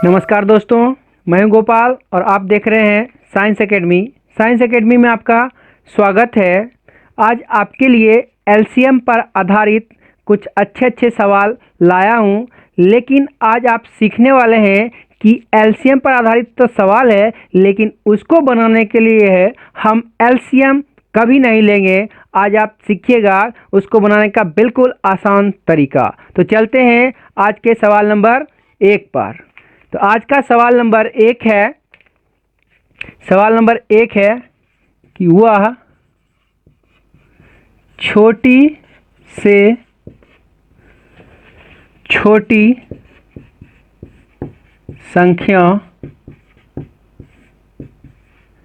नमस्कार दोस्तों, मैं हूं गोपाल और आप देख रहे हैं साइंस एकेडमी। साइंस एकेडमी में आपका स्वागत है। आज आपके लिए एलसीएम पर आधारित कुछ अच्छे सवाल लाया हूं, लेकिन आज आप सीखने वाले हैं कि एलसीएम पर आधारित तो सवाल है, लेकिन उसको बनाने के लिए है हम एलसीएम कभी नहीं लेंगे। आज आप सीखिएगा उसको बनाने का बिल्कुल आसान तरीका। तो चलते हैं आज के सवाल नंबर 1 पर। तो आज का सवाल नंबर 1 है कि वह छोटी से छोटी संख्या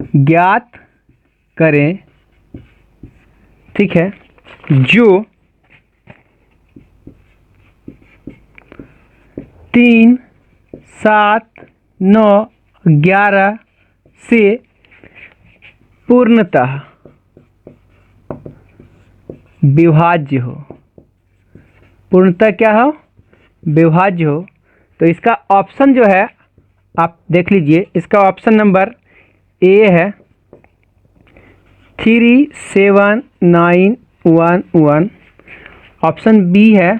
ज्ञात करें, ठीक है, जो 3, 7, 9, 11 से पूर्णतः विभाज्य हो। पूर्णतः क्या हो? विभाज्य हो। तो इसका ऑप्शन जो है आप देख लीजिए। इसका ऑप्शन नंबर ए है 3, 7, 9, 1, 1। ऑप्शन बी है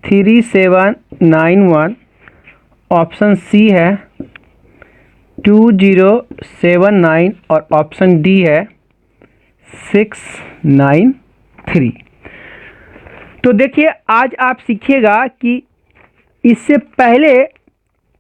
3, 7, 9, 1। ऑप्शन सी है 2, 0, 7, 9 और ऑप्शन डी है 6, 9, 3। तो देखिए, आज आप सीखिएगा कि इससे पहले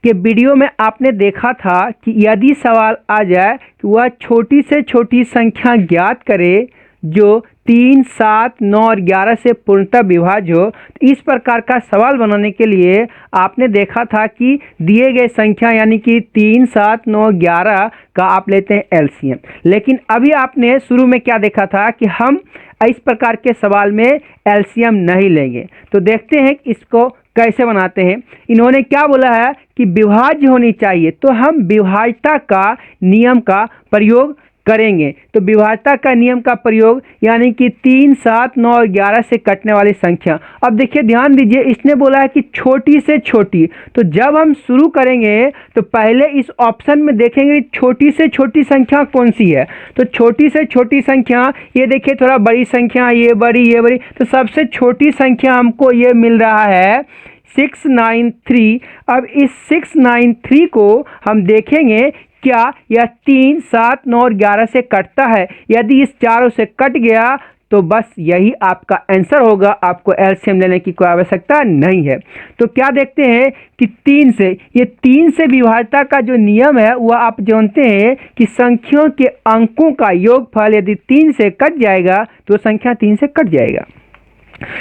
के वीडियो में आपने देखा था कि यदि सवाल आ जाए कि वह छोटी से छोटी संख्या ज्ञात करे जो 3, 7, 9 और 11 से पूर्णतः विभाज्य हो। तो इस प्रकार का सवाल बनाने के लिए आपने देखा था कि दिए गए संख्या यानी कि 3, 7, 9, 11 का आप लेते हैं एलसीएम। लेकिन अभी आपने शुरू में क्या देखा था कि हम इस प्रकार के सवाल में एलसीएम नहीं लेंगे। तो देखते हैं इसको कैसे बनाते हैं। इन्होंने क्या बोला है कि विभाज्य होनी चाहिए, तो हम विभाज्यता का नियम का प्रयोग करेंगे। तो विभाज्यता का नियम का प्रयोग यानी कि 3, 7, 9 और 11 से कटने वाली संख्या। अब देखिए, ध्यान दीजिए, इसने बोला है कि छोटी से छोटी। तो जब हम शुरू करेंगे तो पहले इस ऑप्शन में देखेंगे छोटी से छोटी संख्या कौन सी है। तो छोटी से छोटी संख्या, ये देखिए, थोड़ा बड़ी संख्या, ये बड़ी। तो सबसे छोटी संख्या हमको ये मिल रहा है 693। अब इस 693 को हम देखेंगे क्या यह 3, 7, 9 और 11 से कटता है। यदि इस चारों से कट गया तो बस यही आपका आंसर होगा, आपको एलसीएम लेने की कोई आवश्यकता नहीं है। तो क्या देखते हैं कि 3 से विभाज्यता का जो नियम है वह आप जानते हैं कि संख्याओं के अंकों का योगफल यदि 3 से कट जाएगा तो संख्या 3 से कट जाएगा।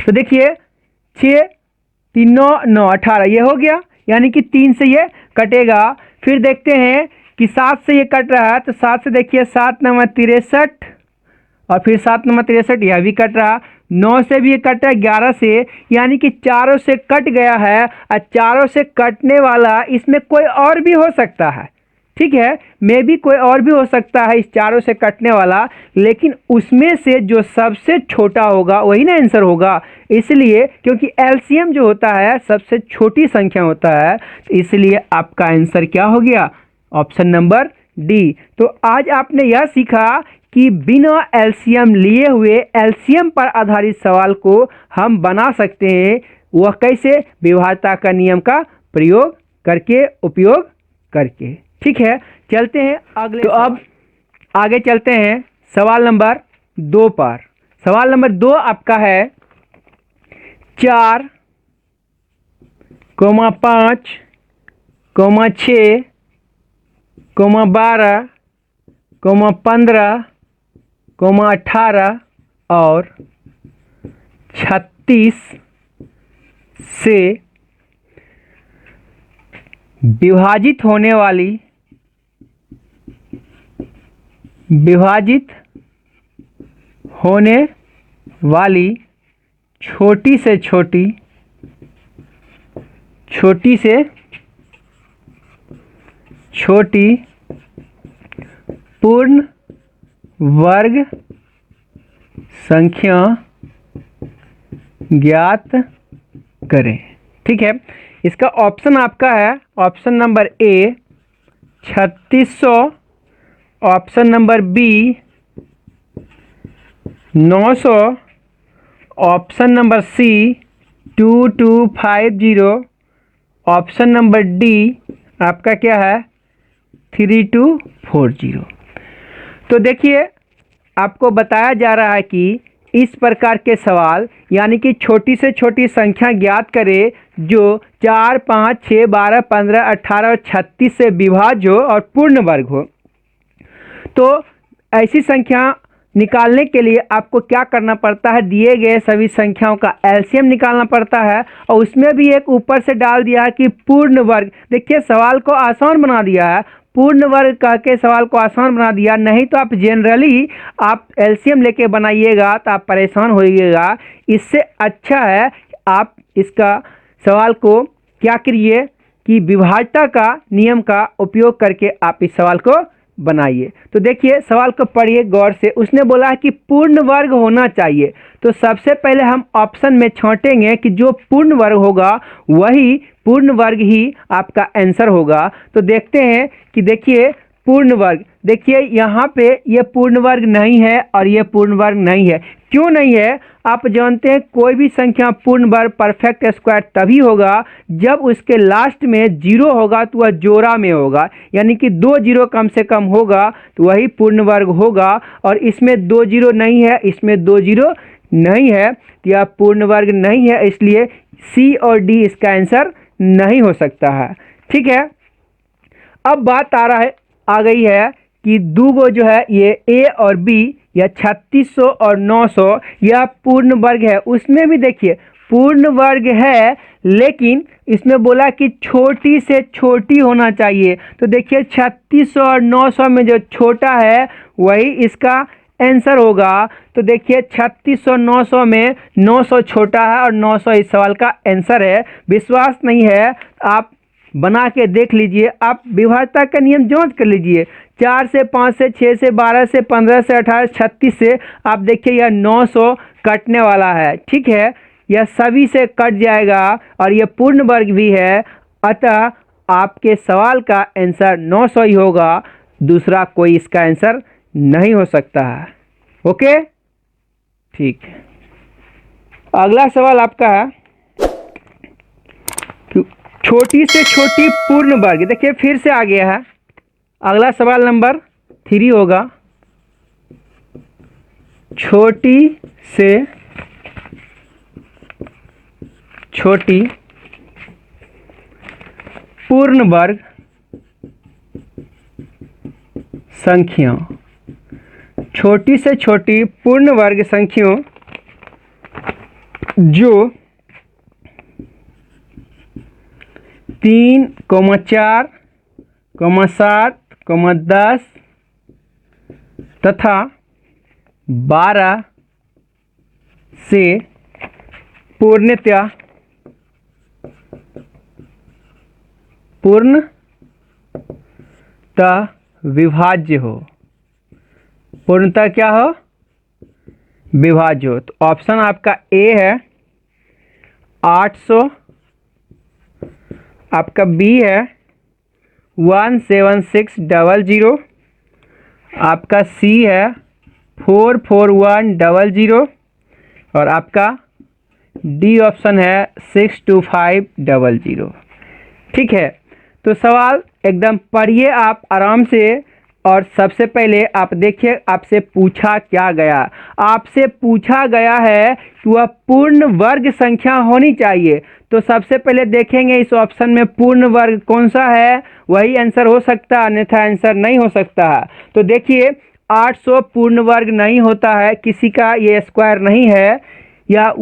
तो देखिए, 6, 3, 9, 9, 18 ये हो गया, यानी कि 3 से ये कटेगा। फिर देखते हैं कि 7 से ये कट रहा है, तो 7 से देखिए 7 नंबर 63 और फिर 7 नंबर 63 यह भी कट रहा। 9 से भी ये कट रहा है 11 से, यानी कि चारों से कट गया है। और चारों से कटने वाला इसमें कोई और भी हो सकता है, ठीक है, मे भी कोई और भी हो सकता है इस चारों से कटने वाला, लेकिन उसमें से जो सबसे छोटा होगा वही ना आंसर होगा। इसलिए क्योंकि एलसीएम जो होता है सबसे छोटी संख्या होता है, इसलिए आपका आंसर क्या हो गया? Option number D. तो आज आपने यह सीखा कि बिना एलसीएम लिए हुए एलसीएम पर आधारित सवाल को हम बना सकते हैं। वह कैसे? विभाज्यता का नियम का प्रयोग करके, उपयोग करके, ठीक है। चलते हैं अगले। तो अब आगे चलते हैं सवाल नंबर 2 पर। सवाल नंबर 2 आपका है 4, 5, 6, 12, 15, 18 और 36 से विभाजित होने वाली छोटी से छोटी पूर्ण वर्ग संख्या ज्ञात करें, ठीक है। इसका ऑप्शन आपका है option number A 3600, option number B 900, option number C 2250, option number D आपका क्या है 3240। तो देखिए आपको बताया जा रहा है कि इस प्रकार के सवाल यानी कि छोटी से छोटी संख्या ज्ञात करें जो 4, 5, 6, 12, 15, 18 और 36 से विभाज्य हो और पूर्ण वर्ग हो। तो ऐसी संख्या निकालने के लिए आपको क्या करना पड़ता है, दिए गए सभी संख्याओं का एलसीएम निकालना पड़ता है और उसमें भी एक ऊपर से डाल दिया है कि पूर्ण वर्ग। देखिए सवाल को आसान बना दिया है, पूर्ण वर्ग कह के सवाल को आसान बना दिया। नहीं तो आप जनरली आप एलसीएम लेके बनाइएगा तो आप परेशान होइएगा। इससे अच्छा है आप इसका सवाल को क्या करिए कि विभाज्यता का नियम का उपयोग करके आप इस सवाल को बनाइए। तो देखिए सवाल को पढ़िए गौर से। उसने बोला है कि पूर्ण वर्ग होना चाहिए। तो सबसे पहले हम ऑप्शन में छांटेंगे कि जो पूर्ण वर्ग होगा वही पूर्ण वर्ग ही आपका आंसर होगा। तो देखते हैं कि देखिए पूर्ण वर्ग, देखिए यहाँ पे ये पूर्ण वर्ग नहीं है और ये पूर्ण वर्ग नहीं है। क्यों नहीं है? आप जानते हैं कोई भी संख्या पूर्ण वर्ग परफेक्ट स्क्वायर तभी होगा जब उसके लास्ट में जीरो होगा तो वह जोड़ा में होगा, यानी कि 2 जीरो कम से कम होगा तो वही पूर्ण वर्ग होगा। और इसमें 2 जीरो नहीं है, इसमें 2 जीरो नहीं है तो यह पूर्ण वर्ग नहीं है, इसलिए सी और डी इसका आंसर नहीं हो सकता है। ठीक है, अब बात आ गई है कि दूगो जो है ये ए और बी या 3600 और 900 यह पूर्ण वर्ग है। उसमें भी देखिए पूर्ण वर्ग है लेकिन इसमें बोला कि छोटी से छोटी होना चाहिए। तो देखिए 3600 और 900 में जो छोटा है वही इसका आंसर होगा। तो देखिए 3600 900 में 900 छोटा है और 900 इस सवाल का आंसर है। विश्वास नहीं है आप बना के देख लीजिए, आप विभाज्यता का नियम जांच कर लीजिए। 4 से 5 से 6 से 12 से 15 से 18 36 से आप देखिए यह 900 कटने वाला है। ठीक है, यह सभी से कट जाएगा और यह पूर्ण वर्ग भी है, अतः आपके सवाल का आंसर 900 ही होगा, दूसरा कोई इसका आंसर नहीं हो सकता है। ओके, ठीक है। अगला सवाल आपका है छोटी से छोटी पूर्ण वर्ग। देखिए फिर से आ गया है, अगला सवाल नंबर 3 होगा। छोटी से छोटी पूर्ण वर्ग संख्या, छोटी से छोटी पूर्ण वर्ग संख्याओं जो 3, 4, 7, 10 तथा 12 से पूर्णतः विभाज्य हो। पूर्णतः क्या हो? विभाज्य हो। तो ऑप्शन आपका ए है 800, आपका बी है 17600, आपका सी है 44100 और आपका डी ऑप्शन है 62500। ठीक है, तो सवाल एकदम पढ़िए आप आराम से। और सबसे पहले आप देखिए आपसे पूछा क्या गया। आपसे पूछा गया है कि वह पूर्ण वर्ग संख्या होनी चाहिए। तो सबसे पहले देखेंगे इस ऑप्शन में पूर्ण वर्ग कौन सा है, वही आंसर हो सकता है, अन्यथा आंसर नहीं हो सकता है। तो देखिए 800 पूर्ण वर्ग नहीं होता है, किसी का ये स्क्वायर नहीं है, या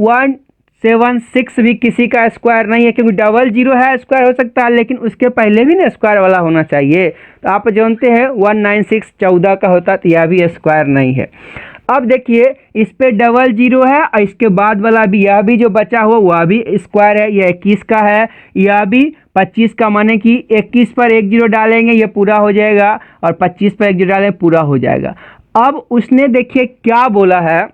176 भी किसी का स्क्वायर नहीं है, क्योंकि 00 है स्क्वायर हो सकता है लेकिन उसके पहले भी ना स्क्वायर वाला होना चाहिए। तो आप जानते हैं 196 14 का होता, तो यह भी स्क्वायर नहीं है। अब देखिए इस पे 00 है और इसके बाद वाला भी, यह भी जो बचा हुआ वह भी स्क्वायर है, यह 21 का है, यह भी 25 का, माने कि 21 पर 1 0 डालेंगे ये पूरा हो जाएगा और 25 पर 1 0 डालेंगे पूरा हो जाएगा। अब उसने देखिए क्या बोला है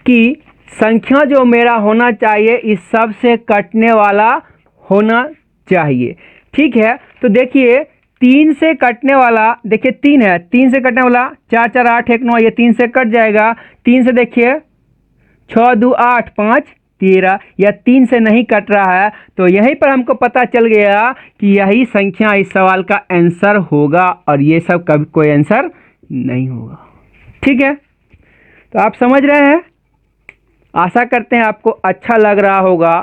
कि संख्या जो मेरा होना चाहिए इस सब से कटने वाला होना चाहिए। ठीक है, तो देखिए 3 से कटने वाला, देखिए 3 है, 3 से कटने वाला 4 4 8 1 9, ये 3 से कट जाएगा। 3 से देखिए 6 2 8 5 13, या 3 से नहीं कट रहा है, तो यहीं पर हमको पता चल गया कि यही संख्या इस सवाल का आंसर होगा, और ये सब कभी कोई आंसर नहीं होगा। ठीक है, तो आप समझ रहे हैं, आशा करते हैं आपको अच्छा लग रहा होगा।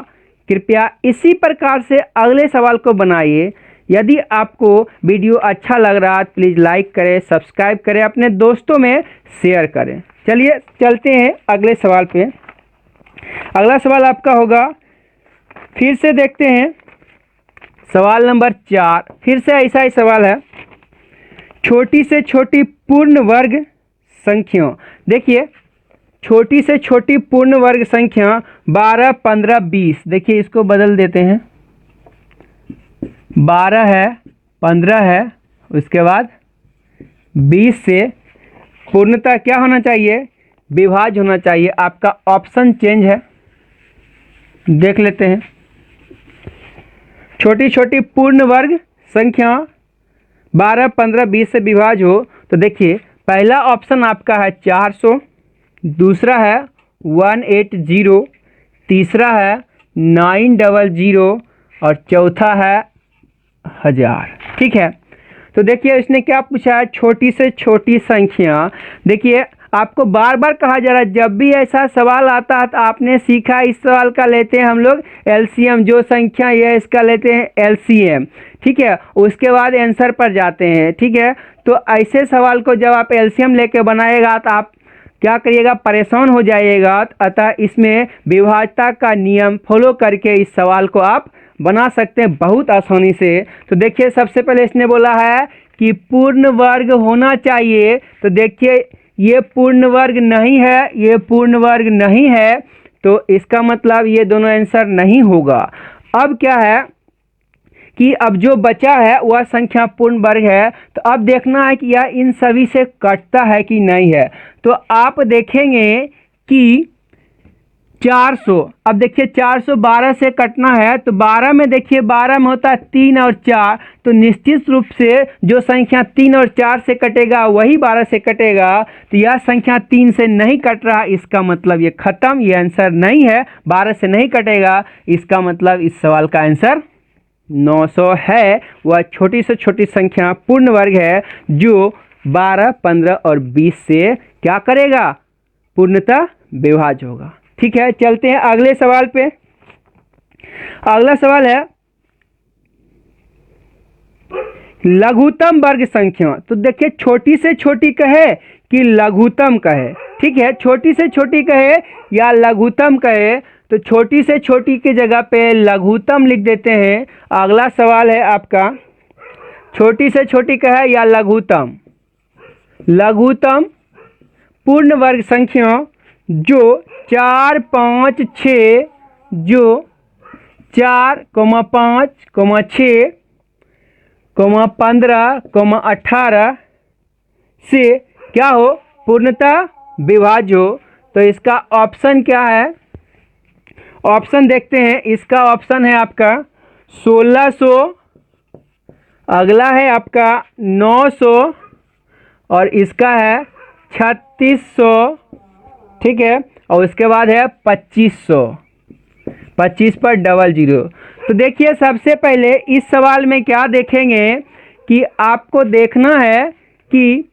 कृपया इसी प्रकार से अगले सवाल को बनाइए। यदि आपको वीडियो अच्छा लग रहा है प्लीज़ लाइक करें, सब्सक्राइब करें, अपने दोस्तों में शेयर करें। चलिए चलते हैं अगले सवाल पे। अगला सवाल आपका होगा, फिर से देखते हैं सवाल नंबर 4। फिर से ऐसा ही सवाल है, छोटी से छोटी पूर्ण वर्ग संख्या। देखिए छोटी से छोटी पूर्ण वर्ग संख्या 12 15 20। देखिए इसको बदल देते हैं, 12 है, 15 है, उसके बाद 20 से पूर्णतः क्या होना चाहिए, विभाज्य होना चाहिए। आपका ऑप्शन चेंज है, देख लेते हैं। छोटी छोटी पूर्ण वर्ग संख्या 12 15 20 से विभाज्य हो, तो देखिए पहला ऑप्शन आपका है 400, दूसरा है 180, तीसरा है 900 और चौथा है 1000। ठीक है, तो देखिए इसने क्या पूछा है, छोटी से छोटी संख्या। देखिए आपको बार बार कहा जा रहा है, जब भी ऐसा सवाल आता है तो आपने सीखा इस सवाल का लेते हैं हम लोग एलसीएम, जो संख्या ये इसका लेते हैं एलसीएम। ठीक है, उसके बाद आंसर पर जाते हैं। ठीक है, तो ऐसे सवाल को जब आप एलसीएम लेके बनाएगा तो आप क्या करिएगा, परेशान हो जाइएगा। अतः इसमें विभाज्यता का नियम फॉलो करके इस सवाल को आप बना सकते हैं बहुत आसानी से। तो देखिए सबसे पहले इसने बोला है कि पूर्ण वर्ग होना चाहिए, तो देखिए ये पूर्ण वर्ग नहीं है, ये पूर्ण वर्ग नहीं है, तो इसका मतलब ये दोनों आंसर नहीं होगा। अब क्या है कि अब जो बचा है वह संख्या पूर्ण वर्ग है, तो अब देखना है कि यह इन सभी से कटता है कि नहीं है। तो आप देखेंगे कि 400, अब देखिए 412 से कटना है, तो 12 में देखिए 12 में होता है 3 और 4, तो निश्चित रूप से जो संख्या 3 और 4 से कटेगा वही 12 से कटेगा। तो यह संख्या 3 से नहीं कट रहा, इसका मतलब ये खत्म, ये आंसर नहीं है, 12 से नहीं कटेगा। इसका मतलब इस सवाल का आंसर 900 है। वह छोटी से छोटी संख्या पूर्ण वर्ग है जो 12 15 और 20 से क्या करेगा, पूर्णतः विभाज्य होगा। ठीक है, चलते हैं अगले सवाल पे। अगला सवाल है लघुत्तम वर्ग संख्या। तो देखिए छोटी से छोटी कहे कि लघुत्तम कहे। ठीक है, छोटी से छोटी कहे या लघुत्तम कहे, तो छोटी से छोटी की जगह पे लघुत्तम लिख देते हैं। अगला सवाल है आपका, छोटी से छोटी कहे या लघुत्तम। लघुत्तम पूर्ण वर्ग संख्या जो 4 5 6, जो 4 5 6 15 18 से क्या हो, पूर्णतः विभाज्य हो। तो इसका ऑप्शन क्या है, ऑप्शन देखते हैं। इसका ऑप्शन है आपका 1600, अगला है आपका 900 और इसका है 3600। ठीक है, और उसके बाद है 2500, 25 पर 00। तो देखिए सबसे पहले इस सवाल में क्या देखेंगे कि आपको देखना है कि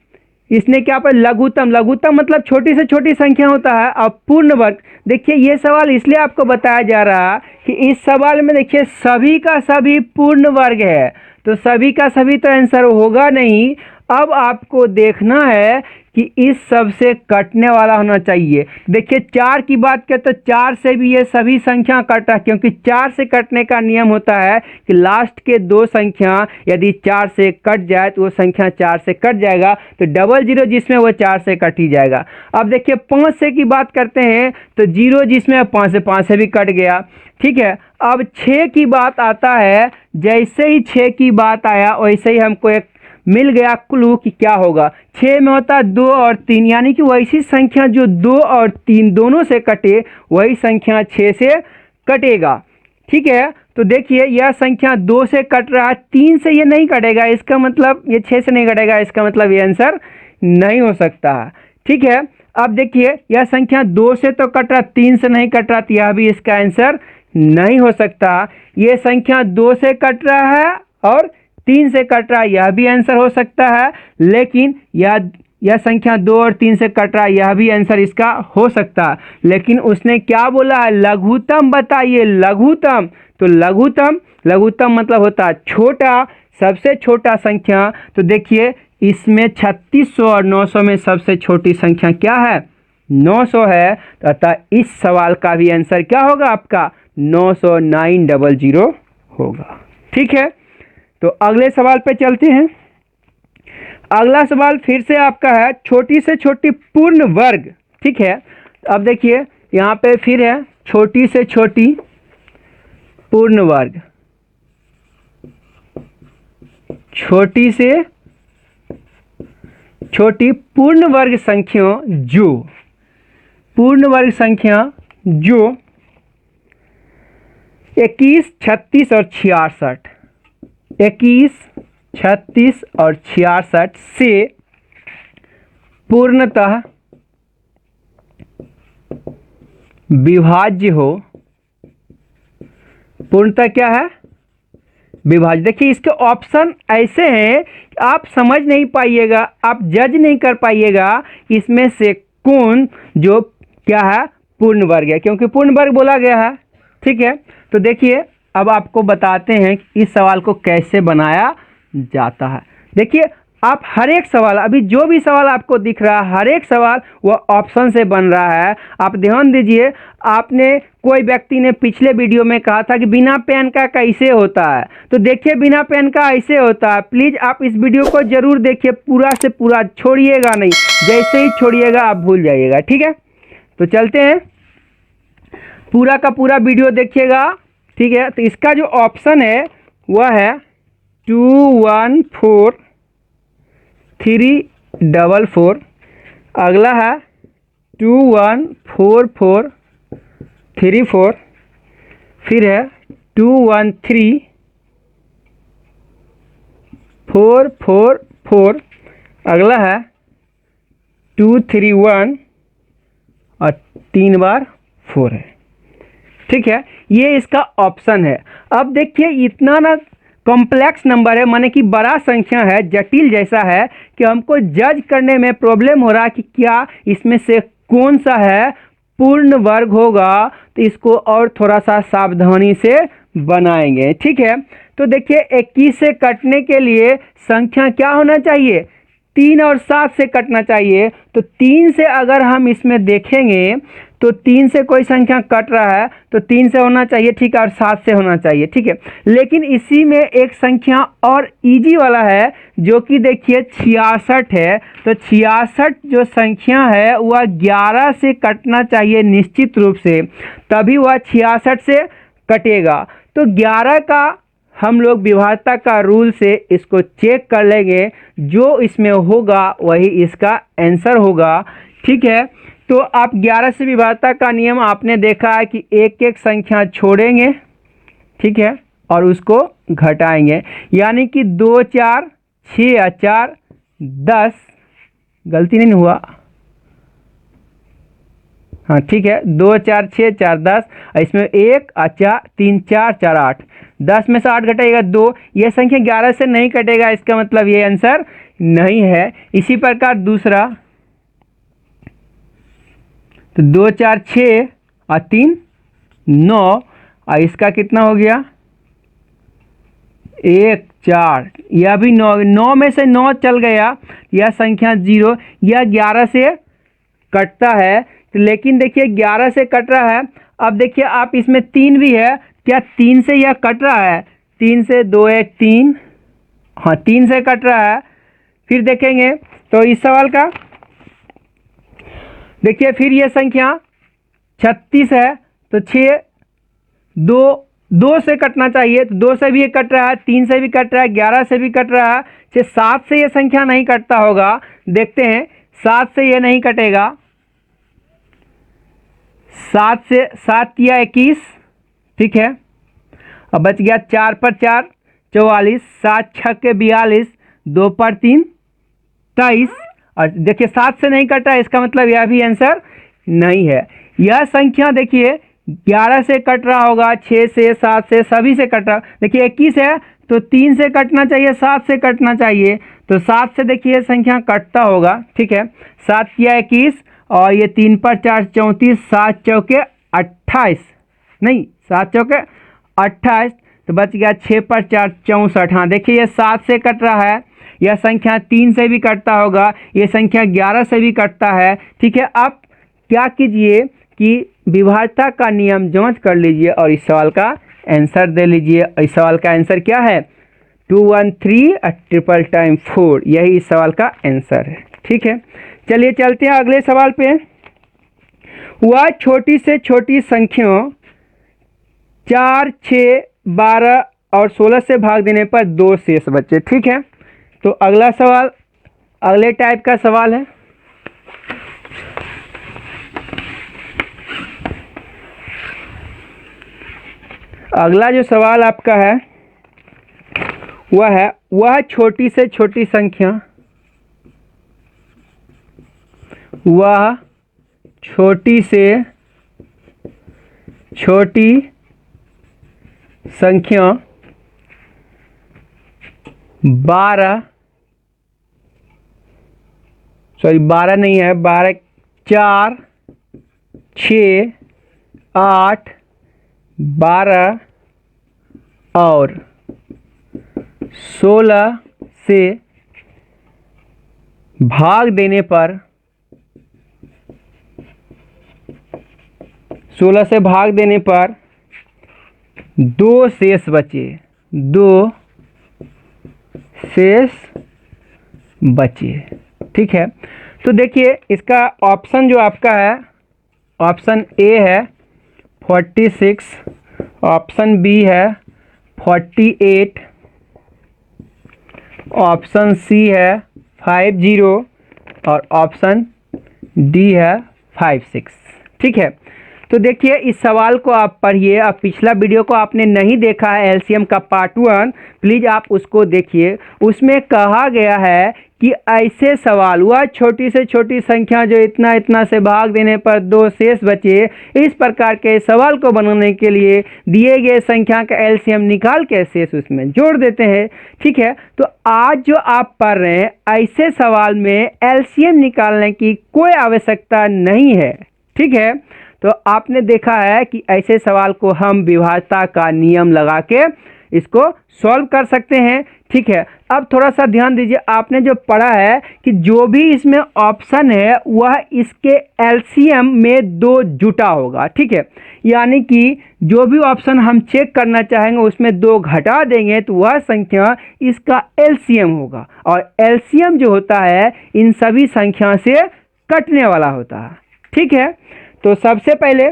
इसने क्या पर लघुत्तम, लघुत्तम मतलब छोटी से छोटी संख्या होता है। अब पूर्ण वर्ग, देखिए ये सवाल इसलिए आपको बताया जा रहा है कि इस सवाल में देखिए सभी का सभी पूर्ण वर्ग है, तो सभी का सभी तो आंसर होगा नहीं। अब आपको देखना है कि इस सब से कटने वाला होना चाहिए। देखिए 4 की बात करें तो 4 से भी ये सभी संख्या कटा, क्योंकि 4 से कटने का नियम होता है कि लास्ट के 2 संख्या यदि 4 से कट जाए तो वो संख्या 4 से कट जाएगा, तो 00 जिसमें वो 4 से कट ही जाएगा। अब देखिए 5 से की बात करते हैं तो 0 जिसमें 5 से भी कट गया। ठीक है, अब 6 की बात आता है, जैसे ही 6 की बात आया वैसे ही हमको एक मिल गया क्लू कि क्या होगा। 6 में होता है 2 और 3, यानी कि वैसी संख्या जो 2 और 3 दोनों से कटे वही संख्या 6 से कटेगा। ठीक है। तो देखिए यह संख्या 2 से कट रहा है, 3 से ये नहीं कटेगा, इसका मतलब ये 6 से नहीं कटेगा, इसका मतलब ये आंसर नहीं हो सकता है। ठीक है, अब देखिए यह संख्या 2 से तो कट रहा, 3 से नहीं कट रहा, तो यह भी इसका आंसर नहीं हो सकता। ये संख्या 2 से कट रहा है और 3 से कट रहा है, यह भी आंसर हो सकता है। लेकिन यह संख्या 2 और 3 से कट रहा है, यह भी आंसर इसका हो सकता है। लेकिन उसने क्या बोला है, लघुत्तम बताइए, लघुत्तम। तो लघुत्तम मतलब होता है छोटा, सबसे छोटा संख्या। तो देखिए इसमें 3600 और 900 में सबसे छोटी संख्या क्या है, 900 है। अतः इस सवाल का भी आंसर क्या होगा आपका, 900 होगा। ठीक है, तो अगले सवाल पे चलते हैं। अगला सवाल फिर से आपका है छोटी से छोटी पूर्ण वर्ग। ठीक है, अब देखिए यहाँ पे फिर है छोटी से छोटी पूर्ण वर्ग। छोटी से छोटी पूर्ण वर्ग संख्या जो 21, 36 और 66, 21, 36 और 66 से पूर्णतः विभाज्य हो। पूर्णतः क्या है, विभाज्य। देखिए इसके ऑप्शन ऐसे हैं कि आप समझ नहीं पाइएगा, आप जज नहीं कर पाइएगा इसमें से कौन जो क्या है पूर्ण वर्ग है, क्योंकि पूर्ण वर्ग बोला गया है। ठीक है, तो देखिए अब आपको बताते हैं कि इस सवाल को कैसे बनाया जाता है। देखिए आप हर एक सवाल, अभी जो भी सवाल आपको दिख रहा है, हर एक सवाल वह ऑप्शन से बन रहा है। आप ध्यान दीजिए, आपने कोई व्यक्ति ने पिछले वीडियो में कहा था कि बिना पेन का कैसे होता है, तो देखिए बिना पेन का ऐसे होता है। प्लीज़ आप इस वीडियो को जरूर देखिए, पूरा से पूरा छोड़िएगा नहीं, जैसे ही छोड़िएगा आप भूल जाइएगा। ठीक है, तो चलते हैं, पूरा का पूरा वीडियो देखिएगा। ठीक है, तो इसका जो ऑप्शन है वह है 2144344। अगला है 214434। फिर है 213444। अगला है 231 और 3 बार 4 है। ठीक है, ये इसका ऑप्शन है। अब देखिए इतना ना कॉम्प्लेक्स नंबर है, माने कि बड़ा संख्या है, जटिल जैसा है, कि हमको जज करने में प्रॉब्लम हो रहा है कि क्या इसमें से कौन सा है पूर्ण वर्ग होगा। तो इसको और थोड़ा सा सावधानी से बनाएंगे। ठीक है, तो देखिए 21 से कटने के लिए संख्या क्या होना चाहिए, 3 और 7 से कटना चाहिए। तो 3 से अगर हम इसमें देखेंगे तो 3 से कोई संख्या कट रहा है तो 3 से होना चाहिए, ठीक है, और 7 से होना चाहिए। ठीक है, लेकिन इसी में एक संख्या और इजी वाला है जो कि देखिए 66 है। तो 66 जो संख्या है वह 11 से कटना चाहिए निश्चित रूप से, तभी वह 66 से कटेगा। तो 11 का हम लोग विभाज्यता का रूल से इसको चेक कर लेंगे, जो इसमें होगा वही इसका आंसर होगा। ठीक है, तो आप 11 से विभाज्यता का नियम आपने देखा है कि एक एक संख्या छोड़ेंगे, ठीक है, और उसको घटाएंगे, यानी कि 2 4 6 और 4 10, गलती नहीं हुआ, हाँ ठीक है, 2 4 6 4 10, इसमें 1 और 4 3 4 4 8, 10 में से 8 घटेगा 2, यह संख्या 11 से नहीं कटेगा, इसका मतलब ये आंसर नहीं है। इसी प्रकार दूसरा, तो 2 4 6 और 3 9, और इसका कितना हो गया 1 4, यह भी 9, 9 में से 9 चल गया, यह संख्या 0, यह 11 से कटता है। लेकिन देखिए 11 से कट रहा है। अब देखिए आप इसमें 3 भी है, क्या 3 से यह कट रहा है, 3 से 2 1 3, हाँ 3 से कट रहा है। फिर देखेंगे तो इस सवाल का देखिए, फिर यह संख्या 36 है, तो 6 2 से कटना चाहिए, तो 2 से भी ये कट रहा है, 3 से भी कट रहा है, 11 से भी कट रहा है, 7 से यह संख्या नहीं कटता होगा। देखते हैं, 7 से यह नहीं कटेगा, 7 से 7 या 21, ठीक है, अब बच गया 4 पर 4 44, 7 छक्के 42, 2 पर 3 23। और देखिए 7 से नहीं कटा, इसका मतलब यह भी आंसर नहीं है। यह संख्या देखिए 11 से कट रहा होगा, 6 से, 7 से, सभी से कट रहा। देखिए 21 है तो 3 से कटना चाहिए, 7 से कटना चाहिए, तो 7 से देखिए संख्या कटता होगा। ठीक है, 7 किया 21 और ये 3 पर 4 34, 7 चौके 28, नहीं 7 चौके 28, तो बच गया 6 पर 4 64। हाँ देखिए ये 7 से कट रहा है, यह संख्या 3 से भी कटता होगा, ये संख्या 11 से भी कटता है। ठीक है, आप क्या कीजिए कि विभाज्यता का नियम जांच कर लीजिए और इस सवाल का आंसर दे लीजिए। इस सवाल का आंसर क्या है? 213 ट्रिपल टाइम 4, यही इस सवाल का आंसर है। ठीक है, चलिए चलते हैं अगले सवाल पे। वह छोटी से छोटी संख्याओं 4, 6, 12 और 16 से भाग देने पर 2 शेष बचे। ठीक है, तो अगला सवाल अगले टाइप का सवाल है। अगला जो सवाल आपका है वह छोटी से छोटी संख्या, वह छोटी से छोटी संख्या 12 नहीं है, 12, 4, 6, 8, 12 और 16 से भाग देने पर 2 शेष बचे, 2 शेष बचे। ठीक है, तो देखिए इसका ऑप्शन जो आपका है, ऑप्शन ए है 46, ऑप्शन बी है 48, ऑप्शन सी है 50 और ऑप्शन डी है 56। ठीक है, तो देखिए इस सवाल को आप पढ़िए। अब पिछला वीडियो को आपने नहीं देखा है एलसीएम का पार्ट 1, प्लीज़ आप उसको देखिए। उसमें कहा गया है कि ऐसे सवाल, वह छोटी से छोटी संख्या जो इतना इतना से भाग देने पर 2 शेष बचे, इस प्रकार के सवाल को बनाने के लिए दिए गए संख्या का एलसीएम निकाल के शेष उसमें जोड़ देते हैं। ठीक है, तो आज जो आप पढ़ रहे हैं ऐसे सवाल में एलसीएम निकालने की कोई आवश्यकता नहीं है। ठीक है, तो आपने देखा है कि ऐसे सवाल को हम विभाज्यता का नियम लगा के इसको सॉल्व कर सकते हैं। ठीक है, अब थोड़ा सा ध्यान दीजिए, आपने जो पढ़ा है कि जो भी इसमें ऑप्शन है वह इसके एलसीएम में 2 जुटा होगा। ठीक है, यानी कि जो भी ऑप्शन हम चेक करना चाहेंगे उसमें 2 घटा देंगे तो वह संख्या इसका एलसीएम होगा, और एलसीएम जो होता है इन सभी संख्या से कटने वाला होता है। ठीक है, तो सबसे पहले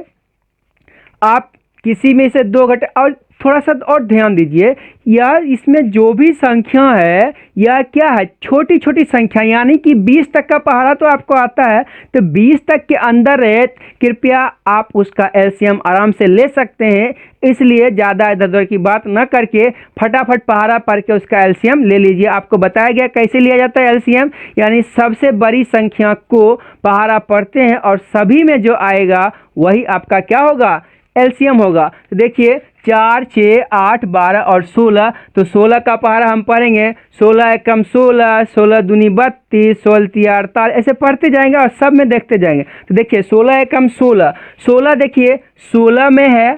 आप किसी में से 2 घटा, और थोड़ा सा और ध्यान दीजिए यार, इसमें जो भी संख्या है यह क्या है? छोटी छोटी संख्या, यानी कि 20 तक का पहाड़ा तो आपको आता है, तो 20 तक के अंदर है, कृपया आप उसका एलसीएम आराम से ले सकते हैं। इसलिए ज़्यादा इधर उधर की बात न करके फटाफट पहाड़ा पढ़ के उसका एलसीएम ले लीजिए। आपको बताया गया कैसे लिया जाता है एलसीएम, यानी सबसे बड़ी संख्या को पहाड़ा पढ़ते हैं और सभी में जो आएगा वही आपका क्या होगा? एलसीएम होगा। तो देखिए 4, 6, 8, 12 और 16, तो 16 का पहाड़ा हम पढ़ेंगे, 16 एकम 16, 16 दूनी 32, 16 तिया 48, ऐसे पढ़ते जाएंगे और सब में देखते जाएंगे। तो देखिए 16 एकम 16, 16 देखिए 16 में है,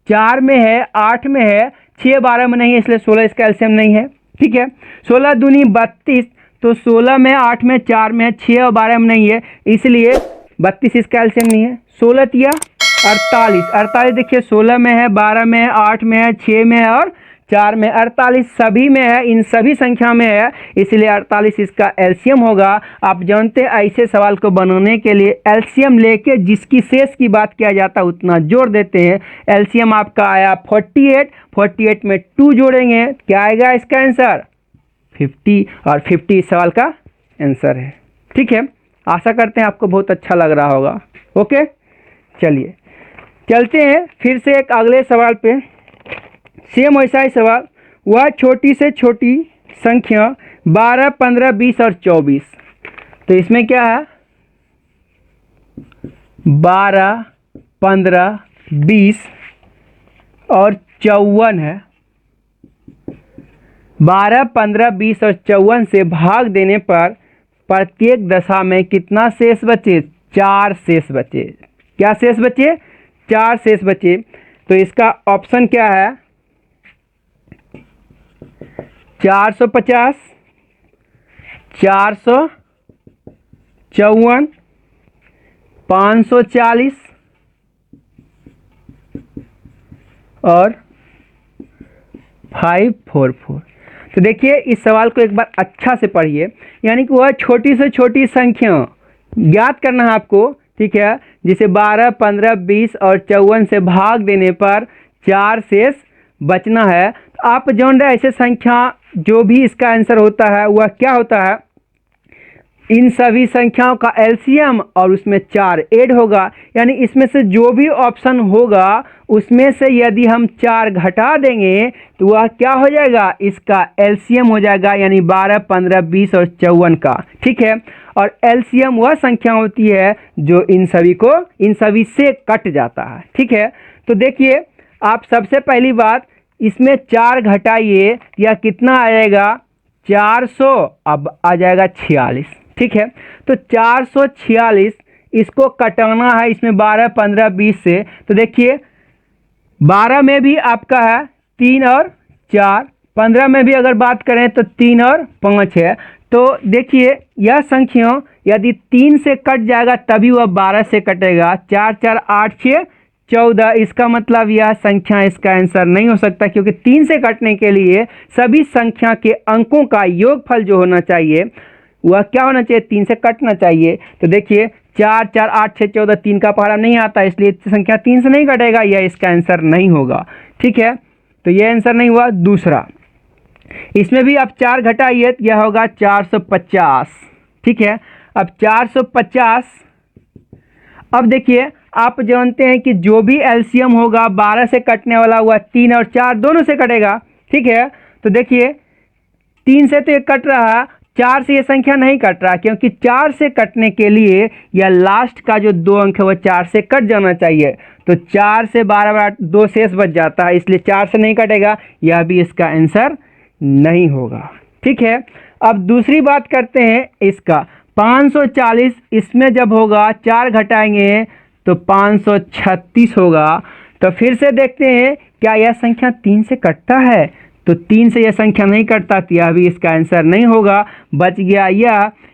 4 में है, 8 में है, 6 12 में नहीं है, इसलिए 16 इसका एलसीएम नहीं है। ठीक है, 16 दूनी 32, तो 16 में, 8 में, 4 में, 6 और 12 में नहीं है, इसलिए 32 इसका एलसीएम नहीं है। 16 तिया 48, 48 देखिए 16 में है, 12 में है, 8 में है, 6 में है और 4 में। 48 सभी में है, इन सभी संख्या में है, इसलिए 48 इसका एलसीएम होगा। आप जानते हैं ऐसे सवाल को बनाने के लिए एलसीएम लेके जिसकी शेष की बात किया जाता है उतना जोड़ देते हैं। एलसीएम आपका आया 48, 48 में 2 जोड़ेंगे, क्या आएगा इसका आंसर? 50, और 50 इस सवाल का आंसर है। ठीक है, आशा करते हैं आपको बहुत अच्छा लग रहा होगा। ओके, चलिए चलते हैं फिर से एक अगले सवाल पे। सेम वैसा ही सवाल, वह छोटी से छोटी संख्या 12, 15, 20 और 24। तो इसमें क्या है, 12, 15, 20 और 54 है। 12, 15, 20 और 54 से भाग देने पर प्रत्येक दशा में कितना शेष बचे, 4 शेष बचे। क्या शेष बचे, 4 शेष बचे। तो इसका ऑप्शन क्या है, 450, 454, 540 और 544। तो देखिए इस सवाल को एक बार अच्छा से पढ़िए, यानी कि वह छोटी से छोटी संख्या ज्ञात करना है आपको, ठीक है, जिसे 12, 15, 20 और 54 से भाग देने पर 4 शेष बचना है। तो आप जान रहे ऐसे संख्या जो भी इसका आंसर होता है वह क्या होता है, इन सभी संख्याओं का एलसीएम और उसमें 4 ऐड होगा, यानी इसमें से जो भी ऑप्शन होगा उसमें से यदि हम 4 घटा देंगे तो वह क्या हो जाएगा, इसका एलसीएम हो जाएगा, यानी 12, 15, 20 और 54 का, ठीक है। और एलसीएम वह संख्या होती है जो इन सभी से कट जाता है, ठीक है। तो देखिए आप सबसे पहली बात इसमें 4 घटाइए, या कितना आएगा, 400, अब आ जाएगा 46, ठीक है। तो 446 इसको कटाना है इसमें 12, 15, 20 से। तो देखिए 12 में भी आपका है 3 और 4, 15 में भी अगर बात करें तो 3 और 5 है। तो देखिए यह संख्या यदि 3 से कट जाएगा तभी वह 12 से कटेगा। 4, 4, 8, 6, 14। इसका मतलब यह संख्या इसका आंसर नहीं हो सकता, क्योंकि 3 से कटने के लिए सभी संख्या के अंकों का योगफल जो होना चाहिए वह क्या होना चाहिए, 3 से कटना चाहिए। तो देखिए 4, 4, 8, 6, 14, 3 का पहाड़ा नहीं आता, इसलिए संख्या 3 से नहीं कटेगा, यह इसका आंसर नहीं होगा, ठीक है। तो यह आंसर नहीं हुआ। दूसरा, इसमें भी आप 4 घटाइए, यह होगा 450, ठीक है। अब 450, अब देखिए आप जानते हैं कि जो भी एलसीएम होगा 12 से कटने वाला हुआ 3 और 4 दोनों से कटेगा, ठीक है। तो देखिए 3 से तो ये कट रहा, 4 से ये संख्या नहीं कट रहा, क्योंकि 4 से कटने के लिए यह लास्ट का जो 2 अंक है वह 4 से कट जाना चाहिए। तो 4 से 12 2 शेष बच जाता है, इसलिए 4 से नहीं कटेगा, यह भी इसका आंसर नहीं होगा, ठीक है। अब दूसरी बात करते हैं इसका 540, इसमें जब होगा 4 घटाएंगे तो 536 होगा। तो फिर से देखते हैं क्या यह संख्या 3 से कटता है, तो 3 से यह संख्या नहीं कटता, तो यह भी इसका आंसर नहीं होगा। बच गया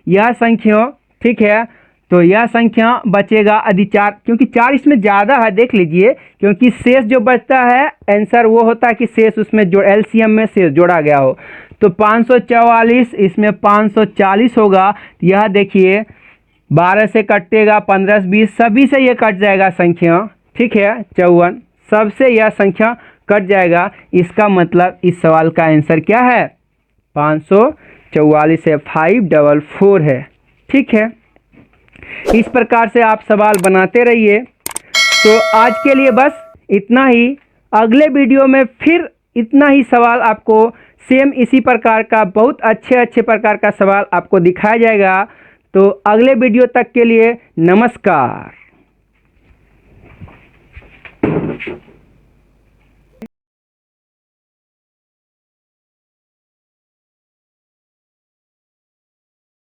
यह संख्या, ठीक है। तो यह संख्या बचेगा यदि 4, क्योंकि 4 इसमें ज़्यादा है, देख लीजिए, क्योंकि शेष जो बचता है आंसर वो होता है कि शेष उसमें जो एलसीएम में शेष जोड़ा गया हो। तो 544 इसमें 540 होगा। यह देखिए 12 से कटेगा, 15, 20 सभी से ये कट जाएगा संख्या, ठीक है। 54 सबसे यह संख्या कट जाएगा। इसका मतलब इस सवाल का आंसर क्या है, 544 है, 544 है, ठीक है। इस प्रकार से आप सवाल बनाते रहिए। तो आज के लिए बस इतना ही। अगले वीडियो में फिर इतना ही सवाल आपको सेम इसी प्रकार का बहुत अच्छे प्रकार का सवाल आपको दिखाया जाएगा। तो अगले वीडियो तक के लिए नमस्कार।